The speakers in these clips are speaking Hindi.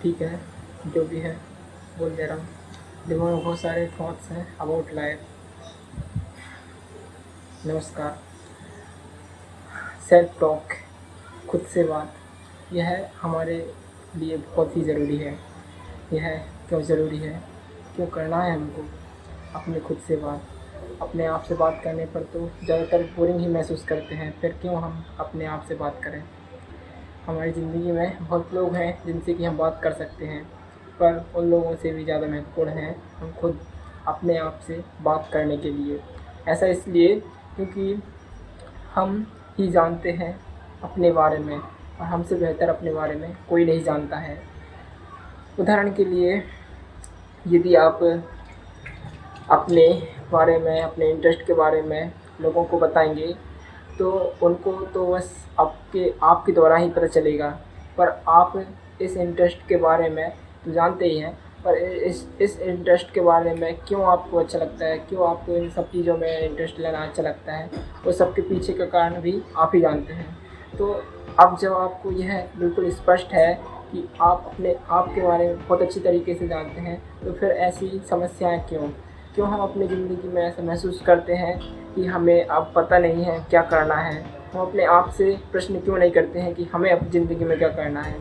ठीक है, जो भी है बोल दे रहा हूँ। दिमाग में बहुत सारे थॉट्स हैं अबाउट लाइफ। नमस्कार। सेल्फ टॉक, खुद से बात, यह हमारे लिए बहुत ही ज़रूरी है। यह क्यों ज़रूरी है, क्यों करना है हमको अपने खुद से बात। अपने आप से बात करने पर तो ज़्यादातर बोरिंग ही महसूस करते हैं, फिर क्यों हम अपने आप से बात करें। हमारी ज़िंदगी में बहुत लोग हैं जिनसे कि हम बात कर सकते हैं, पर उन लोगों से भी ज़्यादा महत्वपूर्ण है हम खुद अपने आप से बात करने के लिए। ऐसा इसलिए क्योंकि हम ही जानते हैं अपने बारे में, और हमसे बेहतर अपने बारे में कोई नहीं जानता है। उदाहरण के लिए, यदि आप अपने बारे में, अपने इंटरेस्ट के बारे में लोगों को बताएंगे तो उनको तो बस आपके द्वारा ही पता चलेगा। पर आप इस इंटरेस्ट के बारे में तो जानते ही हैं, पर इस इंटरेस्ट के बारे में क्यों आपको अच्छा लगता है, क्यों आपको इन सब चीज़ों में इंटरेस्ट लेना अच्छा लगता है, उस सब के पीछे का कारण भी आप ही जानते हैं। तो अब जब आपको यह बिल्कुल स्पष्ट है कि आप अपने आप के बारे में बहुत अच्छी तरीके से जानते हैं, तो फिर ऐसी समस्याएं क्यों हम अपनी ज़िंदगी में ऐसा महसूस करते हैं कि हमें अब पता नहीं है क्या करना है। हम अपने आप से प्रश्न क्यों नहीं करते हैं कि हमें अपनी ज़िंदगी में क्या करना है।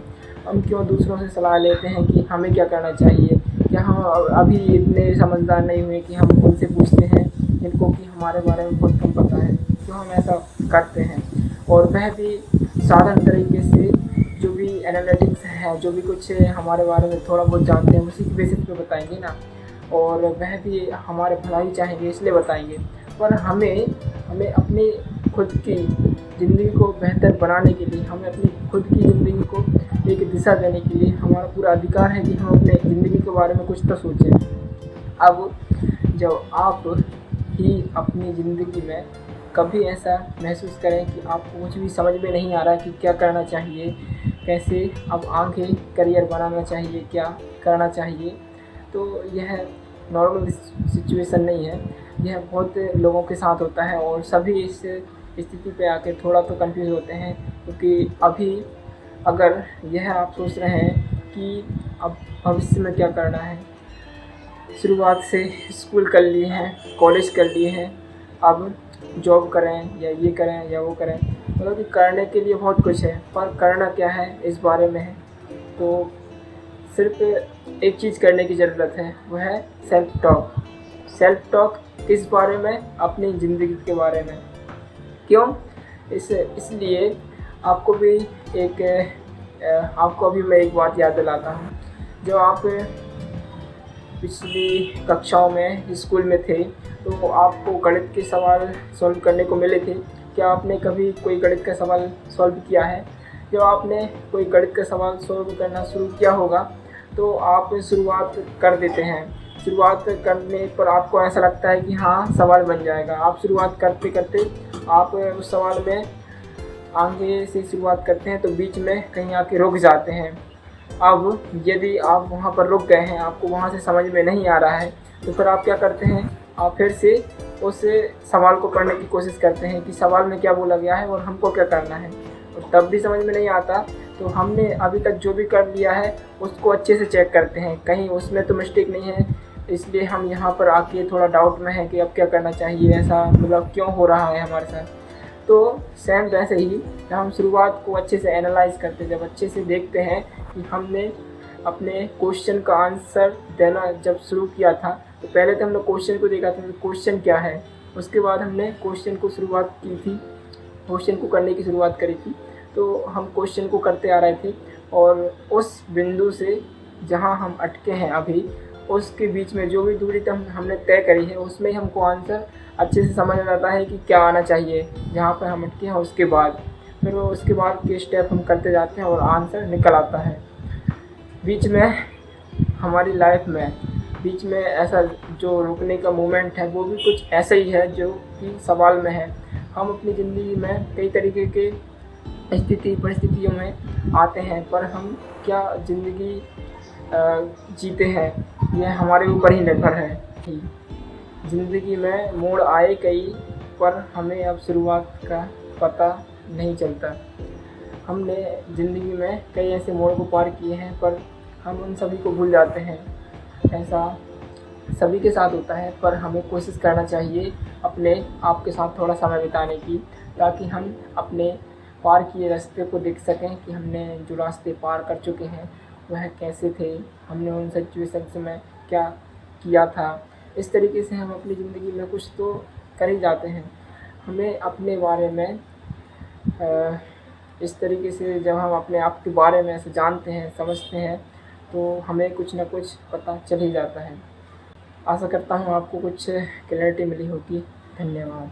हम क्यों दूसरों से सलाह लेते हैं कि हमें क्या करना चाहिए। क्या हम अभी इतने समझदार नहीं हुए कि हम उनसे पूछते हैं जिनको कि हमारे बारे में बहुत कम पता है। क्यों हम ऐसा करते हैं, और वह भी साधारण तरीके से। जो भी एनालिटिक्स है, जो भी कुछ हमारे बारे में थोड़ा बहुत जानते हैं, उसी के बेसिस पे बताएंगे ना, और वह भी हमारे भलाई चाहेंगे इसलिए बताएंगे। पर हमें अपनी खुद की ज़िंदगी को बेहतर बनाने के लिए, हमें अपनी खुद की ज़िंदगी को एक दिशा देने के लिए हमारा पूरा अधिकार है कि हम अपने ज़िंदगी के बारे में कुछ तो सोचें। अब जब आप ही अपनी ज़िंदगी में कभी ऐसा महसूस करें कि आपको कुछ भी समझ में नहीं आ रहा कि क्या करना चाहिए, कैसे अब आगे करियर बनाना चाहिए, क्या करना चाहिए, तो यह नॉर्मल सिचुएशन नहीं है। यह बहुत लोगों के साथ होता है, और सभी इस स्थिति पे आके थोड़ा तो कंफ्यूज होते हैं। क्योंकि अभी अगर यह आप सोच रहे हैं कि अब भविष्य में क्या करना है, शुरुआत से स्कूल कर लिए हैं, कॉलेज कर लिए हैं, अब जॉब करें या ये करें या वो करें, मतलब कि करने के लिए बहुत कुछ है, पर करना क्या है इस बारे में है। तो सिर्फ एक चीज़ करने की ज़रूरत है, वह है सेल्फ टॉक। सेल्फ टॉक किस बारे में? अपनी ज़िंदगी के बारे में। क्यों? इसलिए आपको भी आपको अभी मैं एक बात याद दिलाता हूँ। जब आप पिछली कक्षाओं में स्कूल में थे तो आपको गणित के सवाल सॉल्व करने को मिले थे। क्या आपने कभी कोई गणित का सवाल सॉल्व किया है? जब आपने कोई गणित का सवाल सॉल्व करना शुरू किया होगा तो आप शुरुआत कर देते हैं। शुरुआत करने पर आपको ऐसा लगता है कि हाँ, सवाल बन जाएगा। आप शुरुआत करते करते आप उस सवाल में आगे से शुरुआत करते हैं तो बीच में कहीं आके रुक जाते हैं। अब यदि आप वहाँ पर रुक गए हैं, आपको वहाँ से समझ में नहीं आ रहा है, तो फिर आप क्या करते हैं? आप फिर से उस सवाल को पढ़ने की कोशिश करते हैं कि सवाल में क्या बोला गया है और हमको क्या करना है। और तब भी समझ में नहीं आता तो हमने अभी तक जो भी कर लिया है उसको अच्छे से चेक करते हैं, कहीं उसमें तो मिस्टेक नहीं है। इसलिए हम यहाँ पर आके थोड़ा डाउट में हैं कि अब क्या करना चाहिए, ऐसा मतलब क्यों हो रहा है हमारे साथ। तो सेम वैसे ही जब हम शुरुआत को अच्छे से एनालाइज करते, जब अच्छे से देखते हैं कि हमने अपने क्वेश्चन का आंसर देना जब शुरू किया था, तो पहले तो हमने क्वेश्चन को देखा था कि क्वेश्चन क्या है। उसके बाद हमने क्वेश्चन को शुरुआत की थी, क्वेश्चन को करने की शुरुआत करी थी। तो हम क्वेश्चन को करते आ रहे थे, और उस बिंदु से जहाँ हम अटके हैं अभी, उसके बीच में जो भी दूरी तक हमने तय करी है, उसमें ही हमको आंसर अच्छे से समझ आता है कि क्या आना चाहिए जहाँ पर हम अटके हैं। उसके बाद फिर उसके बाद के स्टेप हम करते जाते हैं और आंसर निकल आता है। बीच में हमारी लाइफ में बीच में ऐसा जो रुकने का मोमेंट है, वो भी कुछ ऐसा ही है जो कि सवाल में है। हम अपनी ज़िंदगी में कई तरीके के परिस्थितियों में आते हैं, पर हम क्या ज़िंदगी जीते हैं यह हमारे ऊपर ही निर्भर है। ज़िंदगी में मोड़ आए कई, पर हमें अब शुरुआत का पता नहीं चलता। हमने ज़िंदगी में कई ऐसे मोड़ को पार किए हैं, पर हम उन सभी को भूल जाते हैं। ऐसा सभी के साथ होता है, पर हमें कोशिश करना चाहिए अपने आप के साथ थोड़ा समय बिताने की, ताकि हम अपने पार किए रास्ते को देख सकें कि हमने जो रास्ते पार कर चुके हैं वह कैसे थे, हमने उन सिचुएशंस में क्या किया था। इस तरीके से हम अपनी ज़िंदगी में कुछ तो कर ही जाते हैं। हमें अपने बारे में इस तरीके से जब हम अपने आप के बारे में ऐसे जानते हैं, समझते हैं, तो हमें कुछ ना कुछ पता चल ही जाता है। आशा करता हूँ आपको कुछ क्लैरिटी मिली होगी। धन्यवाद।